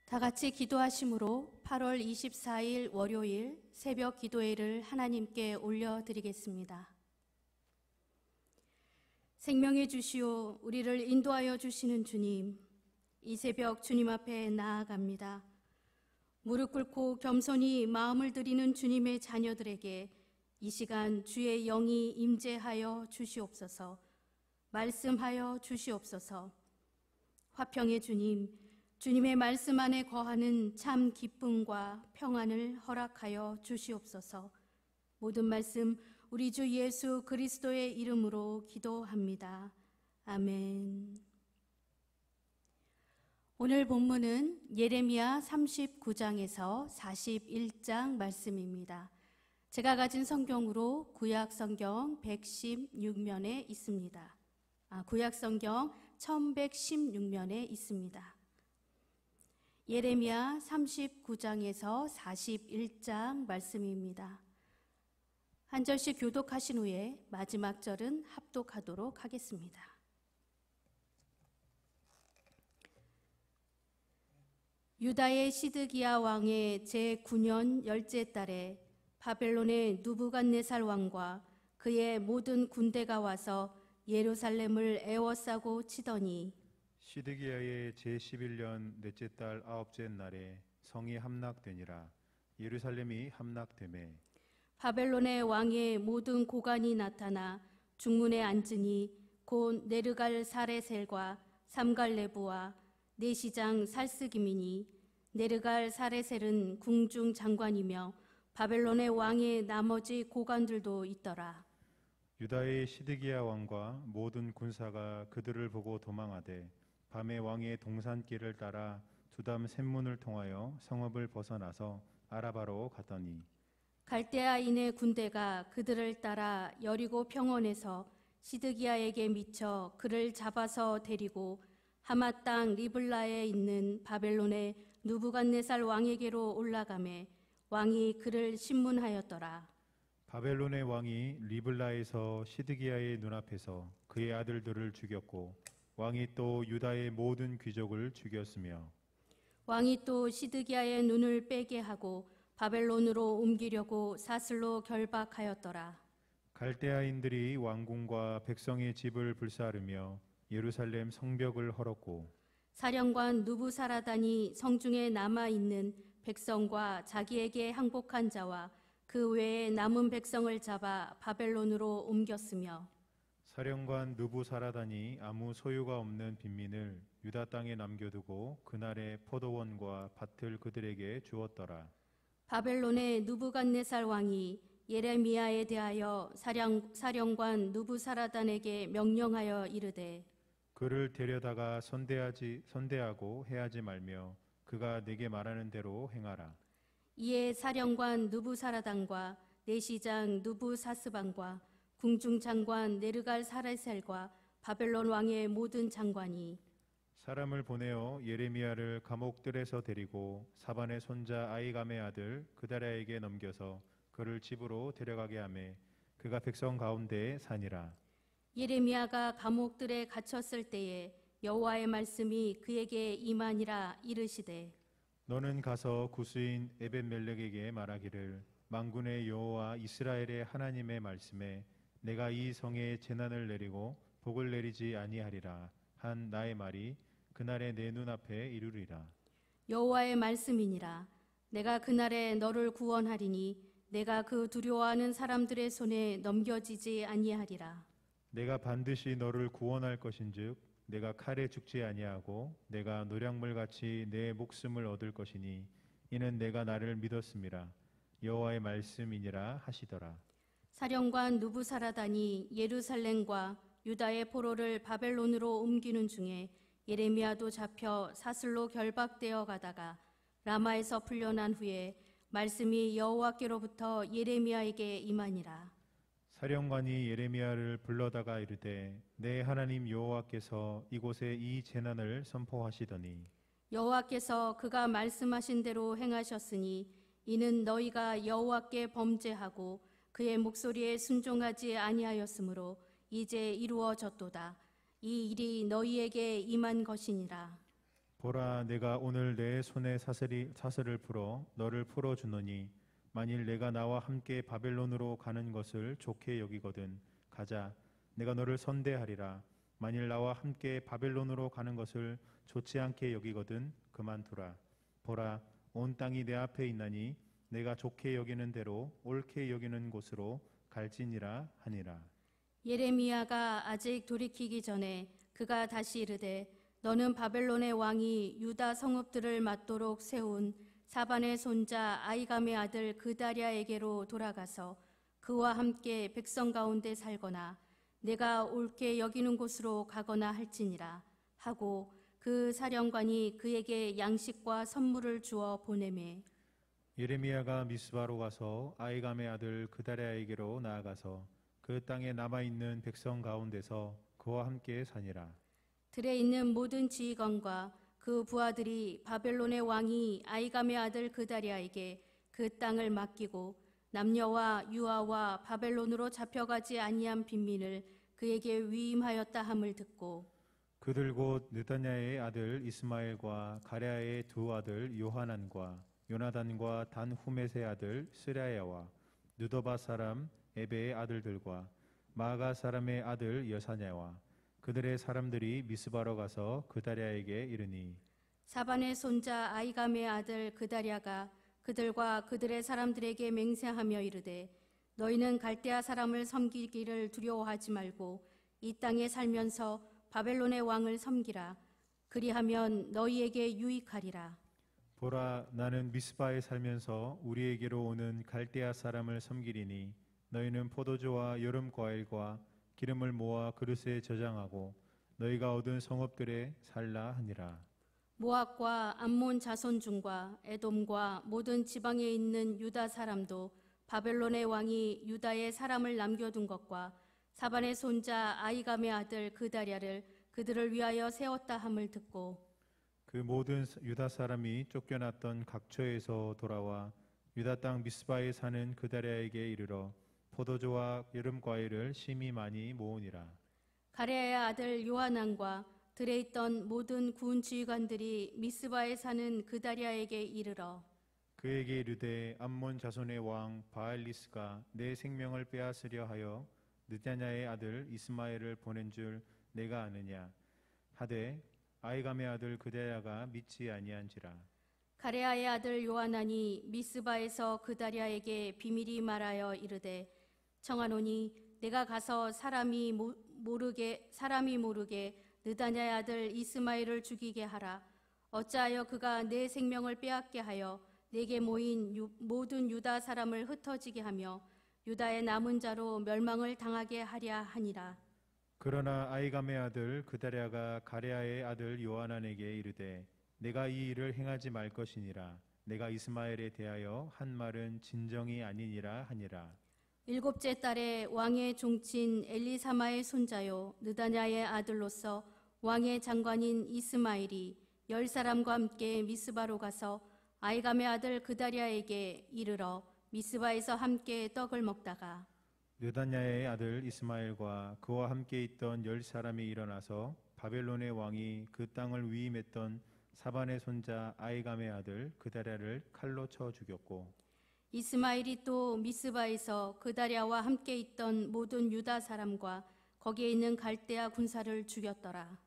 다 같이 기도하심으로 8월 24일 월요일 새벽 기도회를 하나님께 올려드리겠습니다. 생명의 주시오, 우리를 인도하여 주시는 주님, 이 새벽 주님 앞에 나아갑니다. 무릎 꿇고 겸손히 마음을 드리는 주님의 자녀들에게 이 시간 주의 영이 임재하여 주시옵소서. 말씀하여 주시옵소서. 화평의 주님, 주님의 말씀 안에 거하는 참 기쁨과 평안을 허락하여 주시옵소서. 모든 말씀 우리 주 예수 그리스도의 이름으로 기도합니다. 아멘. 오늘 본문은 예레미야 39장에서 41장 말씀입니다. 제가 가진 성경으로 구약 성경 116면에 있습니다. 구약 성경 1116면에 있습니다. 예레미야 39장에서 41장 말씀입니다. 한 절씩 교독하신 후에 마지막 절은 합독하도록 하겠습니다. 유다의 시드기야 왕의 제9년 열째 달에 바벨론의 누부갓네살 왕과 그의 모든 군대가 와서 예루살렘을 에워싸고 치더니 시드기야의 제11년 넷째 달 아홉째 날에 성이 함락되니라. 예루살렘이 함락되매 바벨론의 왕의 모든 고관이 나타나 중문에 앉으니 곧 네르갈 사레셀과 삼갈레부와 내시장 살스기민이 네르갈 사레셀은 궁중 장관이며 바벨론의 왕의 나머지 고관들도 있더라. 유다의 시드기야 왕과 모든 군사가 그들을 보고 도망하되 밤에 왕의 동산길을 따라 두담 샘문을 통하여 성읍을 벗어나서 아라바로 갔더니 갈대아인의 군대가 그들을 따라 여리고 평원에서 시드기야에게 미쳐 그를 잡아서 데리고 하맛 땅 리블라에 있는 바벨론의 누부갓네살 왕에게로 올라가매 왕이 그를 신문하였더라. 바벨론의 왕이 리블라에서 시드기야의 눈앞에서 그의 아들들을 죽였고 왕이 또 유다의 모든 귀족을 죽였으며 왕이 또 시드기야의 눈을 빼게 하고 바벨론으로 옮기려고 사슬로 결박하였더라. 갈대아인들이 왕궁과 백성의 집을 불사르며 예루살렘 성벽을 헐었고 사령관 누부사라단이 성중에 남아있는 백성과 자기에게 항복한 자와 그 외에 남은 백성을 잡아 바벨론으로 옮겼으며 사령관 느부사라단이 아무 소유가 없는 빈민을 유다 땅에 남겨두고 그날의 포도원과 밭을 그들에게 주었더라. 바벨론의 누부갓네살 왕이 예레미야에 대하여 사령관 누부사라단에게 명령하여 이르되 그를 데려다가 선대하고 해하지 말며 그가 내게 말하는 대로 행하라. 이에 사령관 누부사라단과 내시장 누부사스반과 궁중장관 네르갈 사레셀과 바벨론 왕의 모든 장관이 사람을 보내어 예레미야를 감옥들에서 데리고 사반의 손자 아이감의 아들 그다랴에게 넘겨서 그를 집으로 데려가게 하매 그가 백성 가운데에 사니라. 예레미야가 감옥들에 갇혔을 때에 여호와의 말씀이 그에게 임하니라. 이르시되 너는 가서 구스인 에벳멜렉에게 말하기를 만군의 여호와 이스라엘의 하나님의 말씀에 내가 이 성에 재난을 내리고 복을 내리지 아니하리라 한 나의 말이 그날에 내 눈앞에 이루리라. 여호와의 말씀이니라. 내가 그날에 너를 구원하리니 내가 그 두려워하는 사람들의 손에 넘겨지지 아니하리라. 내가 반드시 너를 구원할 것인즉 내가 칼에 죽지 아니하고 내가 노량물같이 내 목숨을 얻을 것이니 이는 내가 나를 믿었음이라. 여호와의 말씀이니라 하시더라. 사령관 누부사라단이 예루살렘과 유다의 포로를 바벨론으로 옮기는 중에 예레미야도 잡혀 사슬로 결박되어 가다가 라마에서 풀려난 후에 말씀이 여호와께로부터 예레미야에게 임하니라. 사령관이 예레미야를 불러다가 이르되 내 하나님 여호와께서 이곳에 이 재난을 선포하시더니 여호와께서 그가 말씀하신 대로 행하셨으니 이는 너희가 여호와께 범죄하고 그의 목소리에 순종하지 아니하였으므로 이제 이루어졌도다. 이 일이 너희에게 임한 것이니라. 보라, 내가 오늘 내 손에 사슬을 풀어 너를 풀어주노니 만일 내가 나와 함께 바벨론으로 가는 것을 좋게 여기거든 가자. 내가 너를 선대하리라. 만일 나와 함께 바벨론으로 가는 것을 좋지 않게 여기거든 그만두라. 보라, 온 땅이 내 앞에 있나니 내가 좋게 여기는 대로 옳게 여기는 곳으로 갈지니라 하니라. 예레미야가 아직 돌이키기 전에 그가 다시 이르되 너는 바벨론의 왕이 유다 성읍들을 맞도록 세운 사반의 손자 아이감의 아들 그다랴에게로 돌아가서 그와 함께 백성 가운데 살거나 내가 옳게 여기는 곳으로 가거나 할지니라 하고 그 사령관이 그에게 양식과 선물을 주어 보내매 예레미야가 미스바로 가서 아이감의 아들 그다랴에게로 나아가서 그 땅에 남아 있는 백성 가운데서 그와 함께 사니라. 들에 있는 모든 지휘관과 그 부하들이 바벨론의 왕이 아이감의 아들 그다랴에게 그 땅을 맡기고 남녀와 유아와 바벨론으로 잡혀가지 아니한 빈민을 그에게 위임하였다 함을 듣고 그들 곧 느다냐의 아들 이스마엘과 가랴의 두 아들 요하난과 요나단과 단후мет의 아들 스라야와 느도바 사람 에베의 아들들과 마가 사람의 아들 여사냐와 그들의 사람들이 미스바로 가서 그다랴에게 이르니 사반의 손자 아이감의 아들 그다랴가 그들과 그들의 사람들에게 맹세하며 이르되 너희는 갈대아 사람을 섬기기를 두려워하지 말고 이 땅에 살면서 바벨론의 왕을 섬기라. 그리하면 너희에게 유익하리라. 보라, 나는 미스바에 살면서 우리에게로 오는 갈대아 사람을 섬기리니 너희는 포도주와 여름 과일과 기름을 모아 그릇에 저장하고 너희가 얻은 성읍들에 살라 하니라. 모압과 암몬 자손 중과 에돔과 모든 지방에 있는 유다 사람도 바벨론의 왕이 유다에 사람을 남겨둔 것과 사반의 손자 아이감의 아들 그다랴를 그들을 위하여 세웠다 함을 듣고 그 모든 유다 사람이 쫓겨났던 각처에서 돌아와 유다 땅 미스바에 사는 그다랴에게 이르러 포도주와 여름 과일을 심히 많이 모으니라. 가랴의 아들 요하난과 들에 있던 모든 군 지휘관들이 미스바에 사는 그다랴에게 이르러 그에게 이르되 암몬 자손의 왕 바알리스가 내 생명을 빼앗으려 하여 느냐냐의 아들 이스마엘을 보낸 줄 내가 아느냐 하되 아이감의 아들 그다랴가 믿지 아니한지라. 가랴의 아들 요하난이 미스바에서 그다랴에게 비밀이 말하여 이르되 청하노니 내가 가서 사람이 모르게 느다냐의 아들 이스마엘을 죽이게 하라. 어찌하여 그가 내 생명을 빼앗게 하여 내게 모인 모든 유다 사람을 흩어지게 하며 유다의 남은 자로 멸망을 당하게 하랴 하니라. 그러나 아이감의 아들 그다랴가 가랴의 아들 요하난에게 이르되 내가 이 일을 행하지 말 것이니라. 내가 이스마엘에 대하여 한 말은 진정이 아니니라 하니라. 일곱째 달에 왕의 종친 엘리사마의 손자요 느다냐의 아들로서 왕의 장관인 이스마엘이 10사람과 함께 미스바로 가서 아이감의 아들 그다랴에게 이르러 미스바에서 함께 떡을 먹다가 느다냐의 아들 이스마엘과 그와 함께 있던 10사람이 일어나서 바벨론의 왕이 그 땅을 위임했던 사반의 손자 아이감의 아들 그다랴를 칼로 쳐 죽였고 이스마엘이 또 미스바에서 그다랴와 함께 있던 모든 유다 사람과 거기에 있는 갈대아 군사를 죽였더라.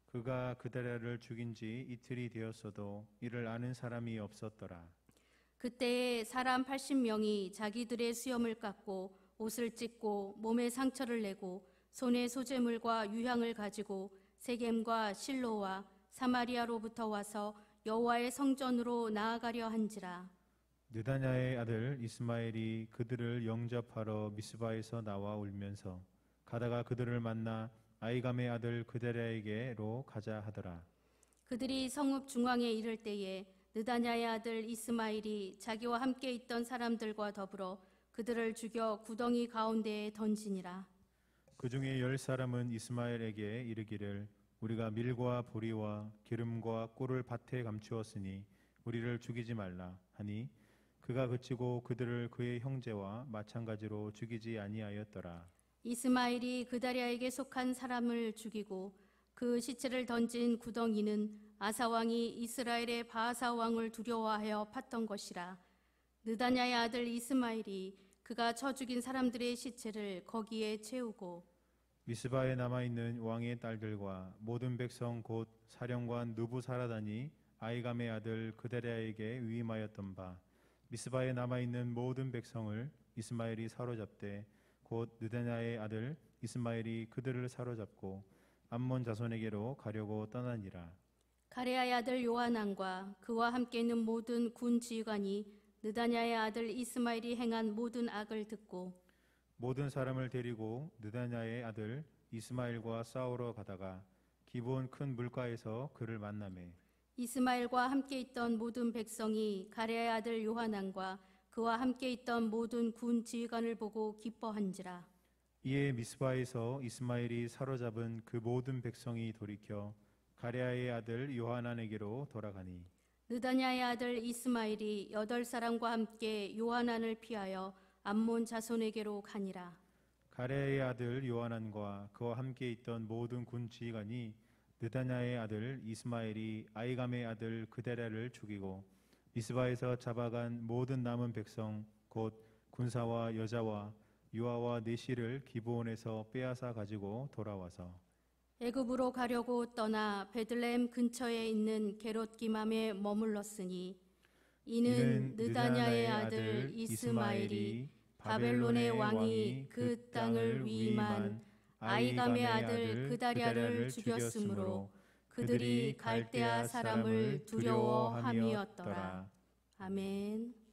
그가 그다랴를 죽인 지 이틀이 되었어도 이를 아는 사람이 없었더라. 그때에 사람 80명이 자기들의 수염을 깎고 옷을 찢고 몸에 상처를 내고 손에 소재물과 유향을 가지고 세겜과 실로와 사마리아로부터 와서 여호와의 성전으로 나아가려 한지라. 느다냐의 아들 이스마엘이 그들을 영접하러 미스바에서 나와 울면서 가다가 그들을 만나 아이감의 아들 그다랴에게로 가자 하더라. 그들이 성읍 중앙에 이를 때에 느다냐의 아들 이스마엘이 자기와 함께 있던 사람들과 더불어 그들을 죽여 구덩이 가운데에 던지니라. 그 중에 10사람은 이스마엘에게 이르기를 우리가 밀과 보리와 기름과 꿀을 밭에 감추었으니 우리를 죽이지 말라 하니 그가 그치고 그들을 그의 형제와 마찬가지로 죽이지 아니하였더라. 이스마엘이 그다랴에게 속한 사람을 죽이고 그 시체를 던진 구덩이는 아사 왕이 이스라엘의 바아사 왕을 두려워하여 팠던 것이라. 느다냐의 아들 이스마엘이 그가 쳐 죽인 사람들의 시체를 거기에 채우고 미스바에 남아있는 왕의 딸들과 모든 백성 곧 사령관 느부사라단이 아이감의 아들 그다랴에게 위임하였던 바 미스바에 남아있는 모든 백성을 이스마엘이 사로잡되 곧 느다냐의 아들 이스마엘이 그들을 사로잡고 암몬 자손에게로 가려고 떠나니라. 가레아의 아들 요하난과 그와 함께 있는 모든 군 지휘관이 느다냐의 아들 이스마엘이 행한 모든 악을 듣고 모든 사람을 데리고 느다냐의 아들 이스마엘과 싸우러 가다가 기브온 큰 물가에서 그를 만나매 이스마엘과 함께 있던 모든 백성이 가레아의 아들 요하난과 그와 함께 있던 모든 군 지휘관을 보고 기뻐한지라. 이에 미스바에서 이스마엘이 사로잡은 그 모든 백성이 돌이켜 가레아의 아들 요하난에게로 돌아가니 느다냐의 아들 이스마엘이 8사람과 함께 요하난을 피하여 암몬 자손에게로 가니라. 가레아의 아들 요하난과 그와 함께 있던 모든 군 지휘관이 느다냐의 아들 이스마엘이 아이감의 아들 그다랴를 죽이고 미스바에서 잡아간 모든 남은 백성 곧 군사와 여자와 유아와 내시를 기브온에서 빼앗아 가지고 돌아와서 애굽으로 가려고 떠나 베들레헴 근처에 있는 게롯기맘에 머물렀으니 이는 느다냐의 아들 이스마엘이 바벨론의 왕이 그 땅을 위임한 아이감의 아들 그다랴를 죽였으므로 그들이 갈대아 사람을 두려워함이었더라. 아멘.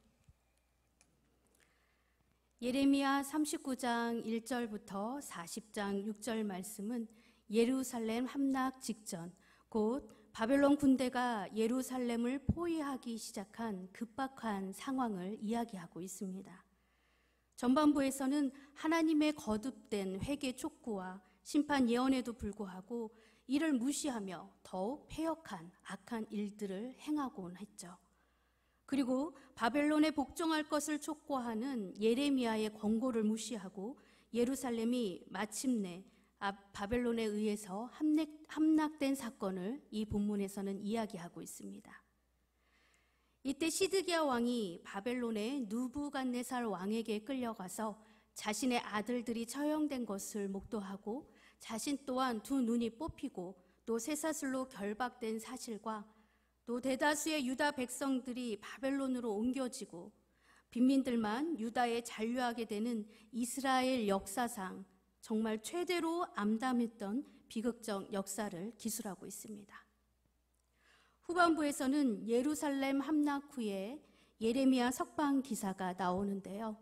예레미야 39장 1절부터 40장 6절 말씀은 예루살렘 함락 직전, 곧 바벨론 군대가 예루살렘을 포위하기 시작한 급박한 상황을 이야기하고 있습니다. 전반부에서는 하나님의 거듭된 회개 촉구와 심판 예언에도 불구하고 이를 무시하며 더욱 패역한 악한 일들을 행하곤 했죠. 그리고 바벨론에 복종할 것을 촉구하는 예레미야의 권고를 무시하고 예루살렘이 마침내 바벨론에 의해서 함락된 사건을 이 본문에서는 이야기하고 있습니다. 이때 시드기야 왕이 바벨론의 느부갓네살 왕에게 끌려가서 자신의 아들들이 처형된 것을 목도하고 자신 또한 두 눈이 뽑히고 또 쇠사슬로 결박된 사실과 또 대다수의 유다 백성들이 바벨론으로 옮겨지고 빈민들만 유다에 잔류하게 되는 이스라엘 역사상 정말 최대로 암담했던 비극적 역사를 기술하고 있습니다. 후반부에서는 예루살렘 함락 후에 예레미야 석방 기사가 나오는데요.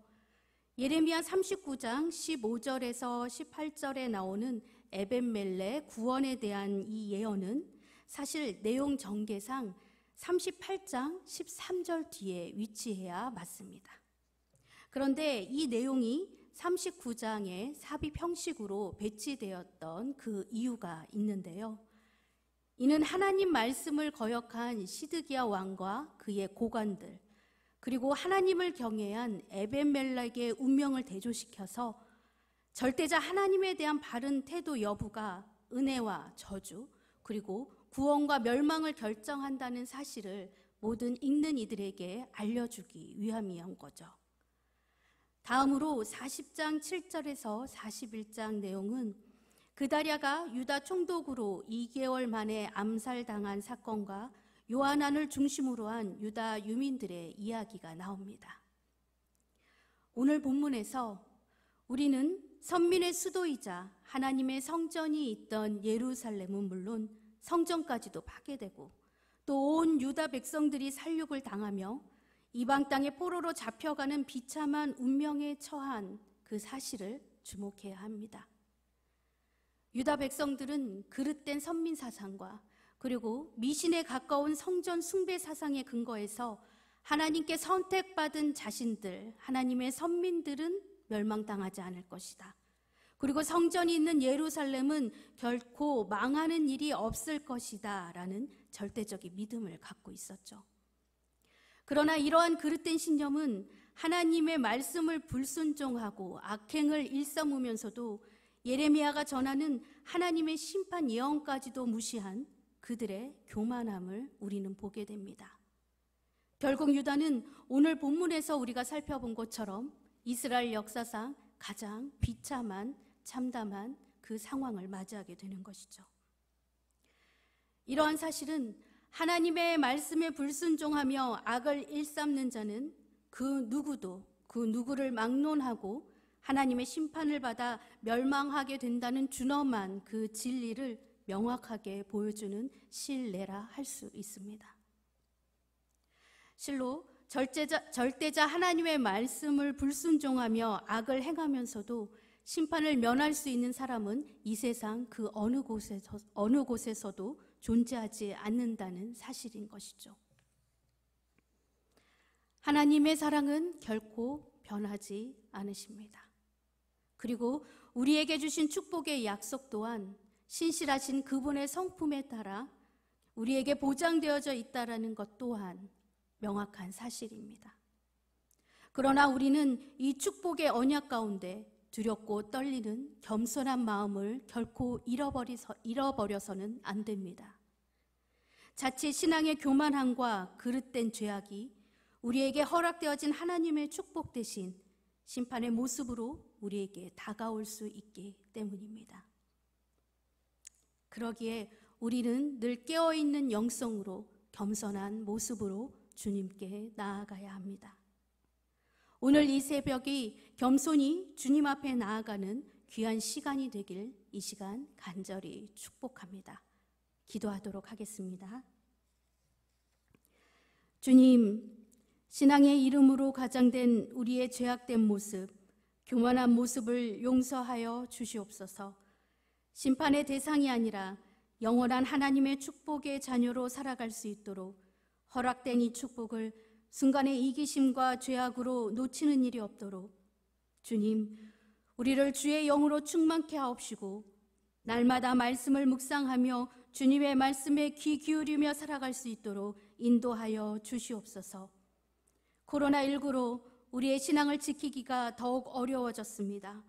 예레미야 39장 15절에서 18절에 나오는 에벤멜렉 구원에 대한 이 예언은 사실 내용 전개상 38장 13절 뒤에 위치해야 맞습니다. 그런데 이 내용이 39장에 삽입 형식으로 배치되었던 그 이유가 있는데요. 이는 하나님 말씀을 거역한 시드기야 왕과 그의 고관들, 그리고 하나님을 경외한 에벤멜렉의 운명을 대조시켜서 절대자 하나님에 대한 바른 태도 여부가 은혜와 저주, 그리고 구원과 멸망을 결정한다는 사실을 모든 읽는 이들에게 알려주기 위함이었던 거죠. 다음으로 40장 7절에서 41장 내용은 그다랴가 유다 총독으로 2개월 만에 암살당한 사건과 요하난을 중심으로 한 유다 유민들의 이야기가 나옵니다. 오늘 본문에서 우리는 선민의 수도이자 하나님의 성전이 있던 예루살렘은 물론 성전까지도 파괴되고 또 온 유다 백성들이 살육을 당하며 이방 땅에 포로로 잡혀가는 비참한 운명에 처한 그 사실을 주목해야 합니다. 유다 백성들은 그릇된 선민 사상과 그리고 미신에 가까운 성전 숭배 사상에 근거해서 하나님께 선택받은 자신들, 하나님의 선민들은 멸망당하지 않을 것이다. 그리고 성전이 있는 예루살렘은 결코 망하는 일이 없을 것이다 라는 절대적인 믿음을 갖고 있었죠. 그러나 이러한 그릇된 신념은 하나님의 말씀을 불순종하고 악행을 일삼으면서도 예레미야가 전하는 하나님의 심판 예언까지도 무시한 그들의 교만함을 우리는 보게 됩니다. 결국 유다는 오늘 본문에서 우리가 살펴본 것처럼 이스라엘 역사상 가장 비참한 참담한 그 상황을 맞이하게 되는 것이죠. 이러한 사실은 하나님의 말씀에 불순종하며 악을 일삼는 자는 그 누구를 막론하고 하나님의 심판을 받아 멸망하게 된다는 준엄한 그 진리를 명확하게 보여주는 실례라 할 수 있습니다. 실로 절대자 하나님의 말씀을 불순종하며 악을 행하면서도 심판을 면할 수 있는 사람은 이 세상 그 어느 곳에서도 존재하지 않는다는 사실인 것이죠. 하나님의 사랑은 결코 변하지 않으십니다. 그리고 우리에게 주신 축복의 약속 또한 신실하신 그분의 성품에 따라 우리에게 보장되어져 있다는 것 또한 명확한 사실입니다. 그러나 우리는 이 축복의 언약 가운데 두렵고 떨리는 겸손한 마음을 결코 잃어버려서는 안 됩니다. 자칫 신앙의 교만함과 그릇된 죄악이 우리에게 허락되어진 하나님의 축복 대신 심판의 모습으로 우리에게 다가올 수 있기 때문입니다. 그러기에 우리는 늘 깨어있는 영성으로 겸손한 모습으로 주님께 나아가야 합니다. 오늘 이 새벽이 겸손히 주님 앞에 나아가는 귀한 시간이 되길 이 시간 간절히 축복합니다. 기도하도록 하겠습니다. 주님, 신앙의 이름으로 가장된 우리의 죄악된 모습, 교만한 모습을 용서하여 주시옵소서. 심판의 대상이 아니라 영원한 하나님의 축복의 자녀로 살아갈 수 있도록 허락된 이 축복을 순간의 이기심과 죄악으로 놓치는 일이 없도록 주님, 우리를 주의 영으로 충만케 하옵시고 날마다 말씀을 묵상하며 주님의 말씀에 귀 기울이며 살아갈 수 있도록 인도하여 주시옵소서. 코로나19로 우리의 신앙을 지키기가 더욱 어려워졌습니다.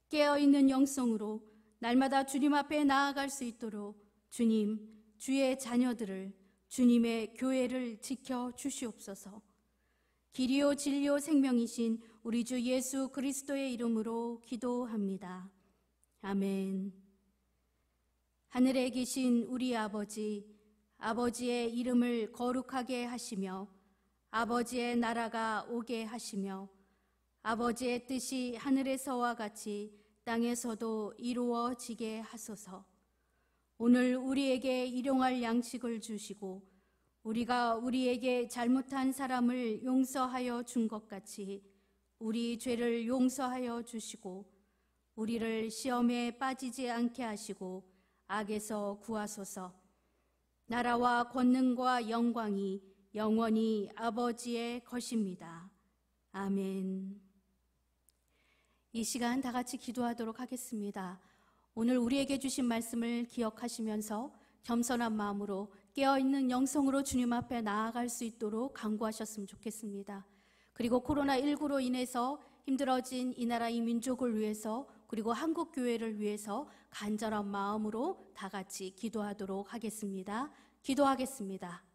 깨어있는 영성으로 날마다 주님 앞에 나아갈 수 있도록 주님, 주의 자녀들을, 주님의 교회를 지켜 주시옵소서. 길이요 진리요 생명이신 우리 주 예수 그리스도의 이름으로 기도합니다. 아멘. 하늘에 계신 우리 아버지, 아버지의 이름을 거룩하게 하시며 아버지의 나라가 오게 하시며 아버지의 뜻이 하늘에서와 같이 땅에서도 이루어지게 하소서. 오늘 우리에게 일용할 양식을 주시고 우리가 우리에게 잘못한 사람을 용서하여 준 것 같이 우리 죄를 용서하여 주시고 우리를 시험에 빠지지 않게 하시고 악에서 구하소서. 나라와 권능과 영광이 영원히 아버지의 것입니다. 아멘. 이 시간 다 같이 기도하도록 하겠습니다. 오늘 우리에게 주신 말씀을 기억하시면서 겸손한 마음으로 깨어있는 영성으로 주님 앞에 나아갈 수 있도록 간구하셨으면 좋겠습니다. 그리고 코로나19로 인해서 힘들어진 이 나라 이 민족을 위해서 그리고 한국교회를 위해서 간절한 마음으로 다 같이 기도하도록 하겠습니다. 기도하겠습니다.